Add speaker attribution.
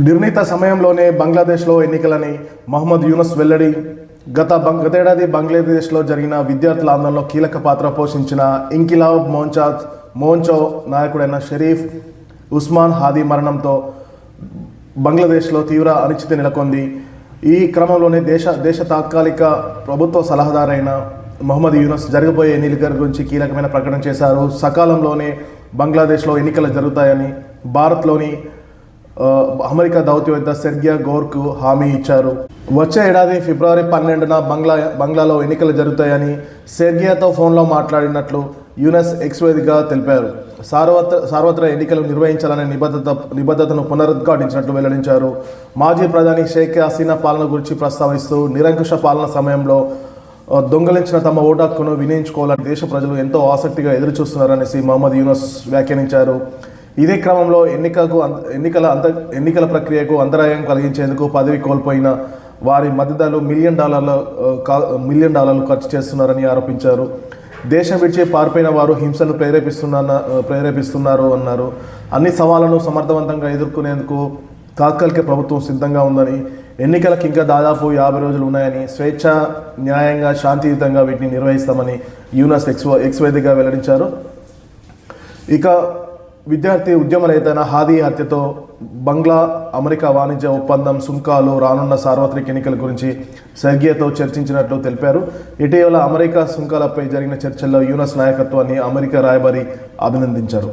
Speaker 1: నిర్ణీత సమయంలోనే బంగ్లాదేశ్లో ఎన్నికలని మహమ్మద్ యూనస్ వెల్లడి. గతేడాది బంగ్లాదేశ్లో జరిగిన విద్యార్థుల ఆందోళనలో కీలక పాత్ర పోషించిన ఇంకిలాబ్ మోంచో నాయకుడైన షరీఫ్ ఉస్మాన్ హాదీ మరణంతో బంగ్లాదేశ్లో తీవ్ర అనిశ్చితి నెలకొంది. ఈ క్రమంలోనే దేశ తాత్కాలిక ప్రభుత్వ సలహాదారైన మహమ్మద్ యూనస్ జరగబోయే ఎన్నికల గురించి కీలకమైన ప్రకటన చేశారు. సకాలంలోనే బంగ్లాదేశ్లో ఎన్నికలు జరుగుతాయని భారత్లోని అమెరికా దౌత్యవేత్త సెర్గియా గోర్కు హామీ ఇచ్చారు. వచ్చే ఏడాది ఫిబ్రవరి 12న బంగ్లాలో ఎన్నికలు జరుగుతాయని సెర్గియాతో ఫోన్లో మాట్లాడినట్లు యూనస్ ఎక్స్ వేదికగా తెలిపారు. సార్వత్రిక ఎన్నికలు నిర్వహించాలనే నిబద్ధతను పునరుద్ఘాటించినట్లు వెల్లడించారు. మాజీ ప్రధాని షేక్ హసీనా పాలన గురించి ప్రస్తావిస్తూ నిరంకుశ పాలన సమయంలో దొంగలించిన తమ ఓటు హక్కును వినియోగించుకోవాలని దేశ ప్రజలు ఎంతో ఆసక్తిగా ఎదురుచూస్తున్నారనేసి మహమ్మద్ యూనస్ వ్యాఖ్యానించారు. ఇదే క్రమంలో ఎన్నికల ప్రక్రియకు అంతరాయం కలిగించేందుకు పదవి కోల్పోయిన వారి మద్దతుదారులు $1 మిలియన్ ఖర్చు చేస్తున్నారని ఆరోపించారు. దేశం విడిచి పారిపోయిన వారు హింసను ప్రేరేపిస్తున్నారు అన్నారు. అన్ని సవాళ్లను సమర్థవంతంగా ఎదుర్కొనేందుకు తాత్కాలిక ప్రభుత్వం సిద్ధంగా ఉందని, ఎన్నికలకు ఇంకా దాదాపు 50 రోజులు ఉన్నాయని, స్వేచ్ఛ, న్యాయంగా, శాంతియుతంగా వీటిని నిర్వహిస్తామని యూనస్ ఎక్స్ వేదికగా వెల్లడించారు. ఇక విద్యార్థి ఉద్యమ నేత హాదీ హత్యతో అమెరికా వాణిజ్య ఒప్పందం, సుంకాలు, రానున్న సార్వత్రిక ఎన్నికల గురించి సెర్గియాతో చర్చించినట్లు తెలిపారు. ఇటీవల అమెరికా సుంకాలపై జరిగిన చర్చల్లో యూనస్ నాయకత్వాన్ని అమెరికా రాయబారి అభినందించారు.